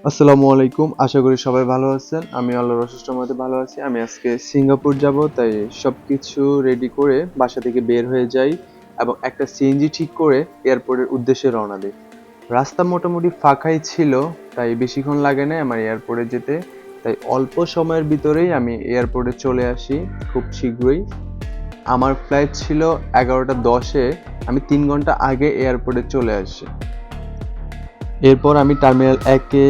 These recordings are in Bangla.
আসসালামু আলাইকুম। আশা করি সবাই ভালো আছেন। আমি আল্লাহর অশেষ রহমতে ভালো আছি। আমি আজকে সিঙ্গাপুর যাবো, তাই সবকিছু রেডি করে বাসা থেকে বের হয়ে যাই এবং একটা সিএনজি ঠিক করে এয়ারপোর্টের উদ্দেশ্যে রওনা দেই। রাস্তা মোটামুটি ফাঁকাই ছিল, তাই বেশিক্ষণ লাগে নাই আমার এয়ারপোর্টে যেতে। তাই অল্প সময়ের ভিতরেই আমি এয়ারপোর্টে চলে আসি খুব শীঘ্রই। আমার ফ্লাইট ছিল 11টা 10-এ। আমি 3 ঘন্টা আগে এয়ারপোর্টে চলে আসি। এরপর আমি টার্মিনাল 1-এ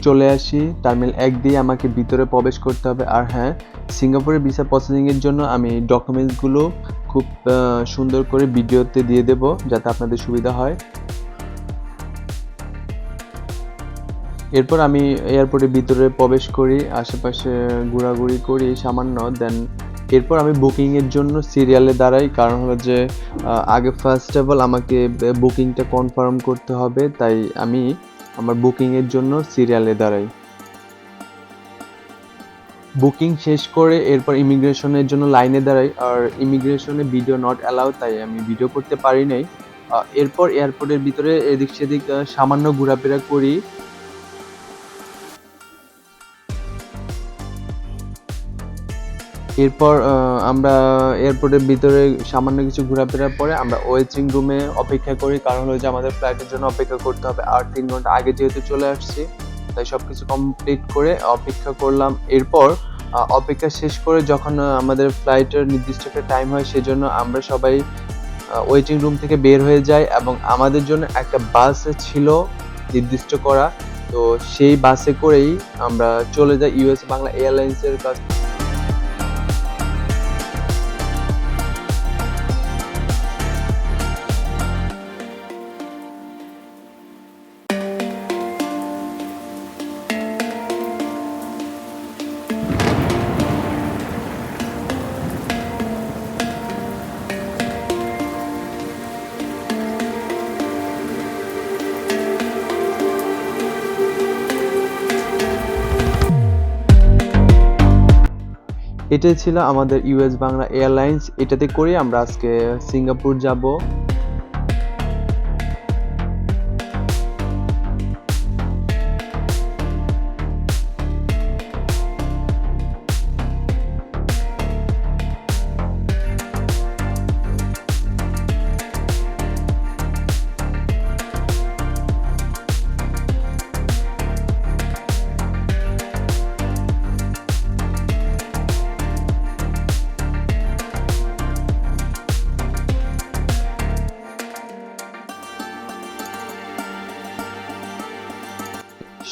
চলে আসি। টার্মিনাল 1 দিয়ে আমাকে ভিতরে প্রবেশ করতে হবে। আর হ্যাঁ, সিঙ্গাপুরের ভিসা প্রসেসিং এর জন্য আমি ডকুমেন্টসগুলো খুব সুন্দর করে ভিডিওতে দিয়ে দেব, যাতে আপনাদের সুবিধা হয়। এরপর আমি এয়ারপোর্টের ভিতরে প্রবেশ করি, আশেপাশে ঘোরাঘুরি করি সামান্য। দেন এরপর আমি বুকিং এর জন্য সিরিয়ালে দাঁড়াই, কারণ হলো যে আগে ফার্স্ট অফ অল আমাকে বুকিংটা কনফার্ম করতে হবে, তাই আমি আমার বুকিং এর জন্য সিরিয়ালে দাঁড়াই। বুকিং শেষ করে এরপর ইমিগ্রেশনের জন্য লাইনে দাঁড়াই। আর ইমিগ্রেশনে ভিডিও নট অ্যালাউ, তাই আমি ভিডিও করতে পারি নাই। এরপর এয়ারপোর্টের ভিতরে এদিক সেদিক সামান্য ঘোরাফেরা করি। এরপর আমরা এয়ারপোর্টের ভিতরে সামান্য কিছু ঘোরাফেরার পরে আমরা ওয়েটিং রুমে অপেক্ষা করি, কারণ হলো যে আমাদের ফ্লাইটের জন্য অপেক্ষা করতে হবে। আর 3 ঘন্টা আগে যেহেতু চলে আসছি, তাই সবকিছু কমপ্লিট করে অপেক্ষা করলাম। এরপর অপেক্ষা শেষ করে যখন আমাদের ফ্লাইটের নির্দিষ্ট একটা টাইম হয়, সেজন্য আমরা সবাই ওয়েটিং রুম থেকে বের হয়ে যাই এবং আমাদের জন্য একটা বাস ছিল নির্দিষ্ট করা। তো সেই বাসে করেই আমরা চলে যাই ইউএস বাংলা এয়ারলাইন্সের কাছে। এটাই ছিল আমাদের ইউএস বাংলা এয়ারলাইন্স। এটাতে করে আমরা আজকে সিঙ্গাপুর যাব।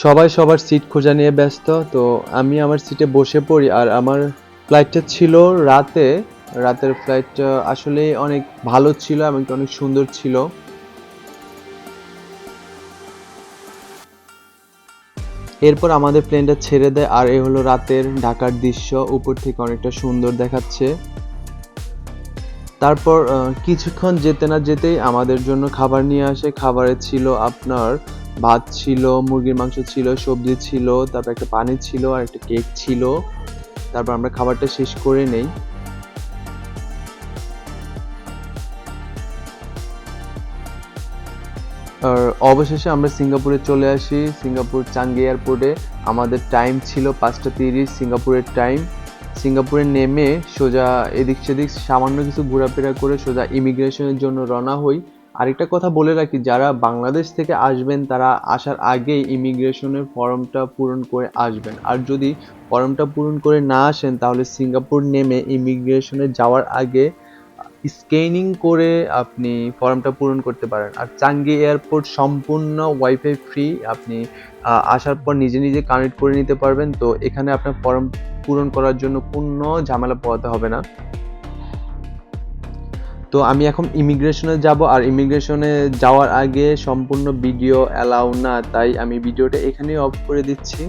সবাই সবার সিট খোঁজা নিয়ে ব্যস্ত, তো আমি আমার সিটে বসে পড়ি। আর আমার ফ্লাইটটা ছিল রাতে। রাতের ফ্লাইটটা আসলে অনেক ভালো ছিল এবং অনেক সুন্দর ছিল। এরপর আমাদের প্লেনটা ছেড়ে দেয়, আর এ হলো রাতের ঢাকার দৃশ্য। উপর থেকে অনেকটা সুন্দর দেখাচ্ছে। তারপর কিছুক্ষণ যেতে না যেতেই আমাদের জন্য খাবার নিয়ে আসে। খাবারে ছিল আপনার ভাত ছিল, মুরগির মাংস ছিল, সবজি ছিল, তারপর একটা পানি ছিল আর একটা কেক ছিল। তারপর আমরা খাবারটা শেষ করে নেই। আর অবশেষে আমরা সিঙ্গাপুরে চলে আসি, সিঙ্গাপুর চাঙ্গি এয়ারপোর্টে। আমাদের টাইম ছিল 5টা 30 সিঙ্গাপুরের টাইম। সিঙ্গাপুরে নেমে সোজা এদিক সেদিক সামান্য কিছু ঘোরাফেরা করে সোজা ইমিগ্রেশনের জন্য রওনা হই। আরেকটা কথা বলে রাখি, যারা বাংলাদেশ থেকে আসবেন তারা আসার আগেই ইমিগ্রেশনের ফর্মটা পূরণ করে আসবেন। আর যদি ফর্মটা পূরণ করে না আসেন, তাহলে সিঙ্গাপুর নেমে ইমিগ্রেশনে যাওয়ার আগে স্ক্যানিং করে আপনি ফর্মটা পূরণ করতে পারেন। আর চাঙ্গি এয়ারপোর্ট সম্পূর্ণ ওয়াইফাই ফ্রি। আপনি আসার পর নিজে নিজে কানেক্ট করে নিতে পারবেন। তো এখানে আপনার ফর্ম পূরণ করার জন্য কোনো ঝামেলা পোহাতে হবে না। তো আমি এখন ইমিগ্রেশনে যাব, আর ইমিগ্রেশনে যাওয়ার আগে সম্পূর্ণ ভিডিও অ্যালাউ না, তাই আমি ভিডিওটা এখানেই অফ করে দিচ্ছি।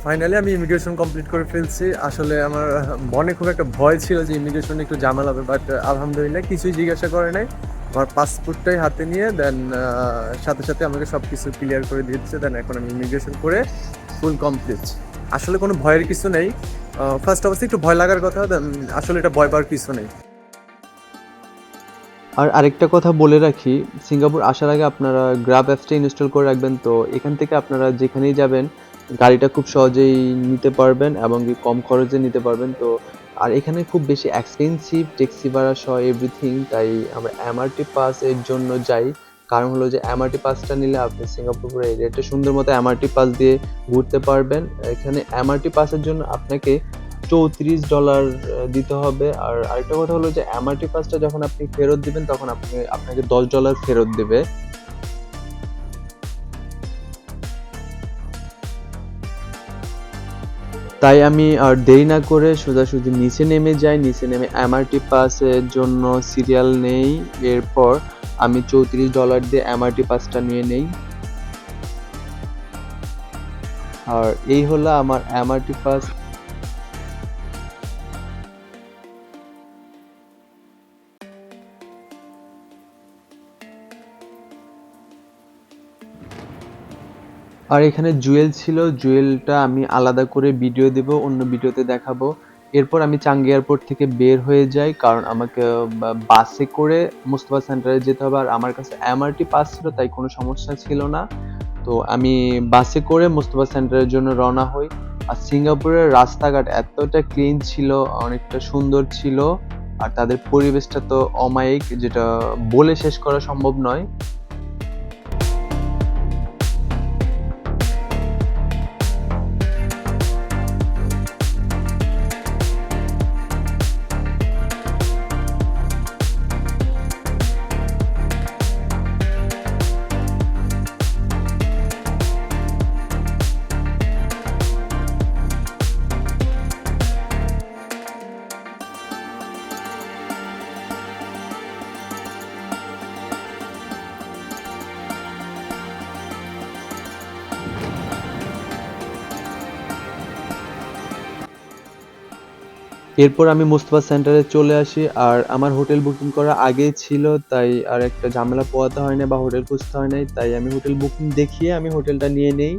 ফাইনালি আমি ইমিগ্রেশন কমপ্লিট করে ফেলছি। আসলে আমার মনে খুব একটা ভয় ছিল যে ইমিগ্রেশনে একটু ঝামেলা হবে, বাট আলহামদুলিল্লাহ কিছুই জিজ্ঞাসা করে নাই। আমার পাসপোর্টটাই হাতে নিয়ে দেন সাথে সাথে আমাকে সব কিছু ক্লিয়ার করে দিচ্ছে। দেন এখন আমি ইমিগ্রেশন করে ফুল কমপ্লিট। আসলে কোনো ভয়ের কিছু নেই। ফার্স্ট অবশ্যই একটু ভয় লাগার কথা, দেন আসলে এটা ভয় পাওয়ার কিছু নেই। আর আরেকটা কথা বলে রাখি, সিঙ্গাপুর আসার আগে আপনারা গ্রাব অ্যাপসটা ইনস্টল করে রাখবেন। তো এখান থেকে আপনারা যেখানেই যাবেন গাড়িটা খুব সহজেই নিতে পারবেন এবং কি কম খরচে নিতে পারবেন। তো আর এখানে খুব বেশি এক্সপেন্সিভ ট্যাক্সি ভাড়া সহ এভরিথিং, তাই আমরা এমআরটি পাস এর জন্য যাই। কারণ হলো যে এমআরটি পাসটা নিলে আপনি সিঙ্গাপুর পুরো এরিয়াটা সুন্দর মতো এমআরটি পাস দিয়ে ঘুরতে পারবেন। এখানে এমআরটি পাসের জন্য আপনাকে $34 দিতে হবে। আর আরেকটা কথা হলো যে এমআরটি পাসটা যখন আপনি ফেরত দিবেন তখন আপনাকে $10 ফেরত দিবে। তাই আমি আর দেরি না করে সোজাসুজি নিচে নেমে যাই। নিচে নেমে এমআরটি পাসের জন্য সিরিয়াল নেই। এরপর আমি $34 দিয়ে এমআরটি পাসটা নিয়ে নেই। আর এই হলো আমার এমআরটি পাস। আর এখানে জুয়েল ছিল, জুয়েলটা আমি আলাদা করে ভিডিও দেব, অন্য ভিডিওতে দেখাবো। এরপর আমি চাঙ্গি এয়ারপোর্ট থেকে বের হয়ে যাই, কারণ আমাকে বাসে করে মোস্তফা সেন্টারে যেতে হবে। আর আমার কাছে এমআরটি পাস ছিল, তাই কোনো সমস্যা ছিল না। তো আমি বাসে করে মোস্তফা সেন্টারের জন্য রওনা হই। আর সিঙ্গাপুরের রাস্তাঘাট এতটা ক্লিন ছিল, অনেকটা সুন্দর ছিল। আর তাদের পরিবেশটা তো অমায়িক, যেটা বলে শেষ করা সম্ভব নয়। এরপর আমি মোস্তফা সেন্টারে চলে আসি। আর আমার হোটেল বুকিং করা আগেই ছিল, তাই আর একটা ঝামেলা পোহাতে হয় না বা হোটেল খুঁজতে হয় নাই। তাই আমি হোটেল বুকিং দেখিয়ে আমি হোটেলটা নিয়ে নেই।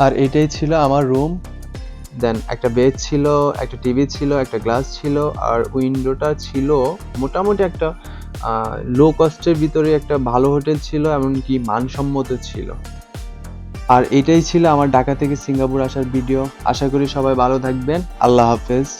আর এটাই ছিল আমার রুম। দেন একটা বেড ছিল, একটা টিভি ছিল, একটা গ্লাস ছিল, আর উইন্ডোটা ছিল মোটামুটি একটা লো কস্টের ভিতরে একটা ভালো হোটেল ছিল, এমনকি মানসম্মত ছিল। আর এটাই ছিল আমার ঢাকা থেকে সিঙ্গাপুর আসার ভিডিও। আশা করি সবাই ভালো থাকবেন। আল্লাহ হাফেজ।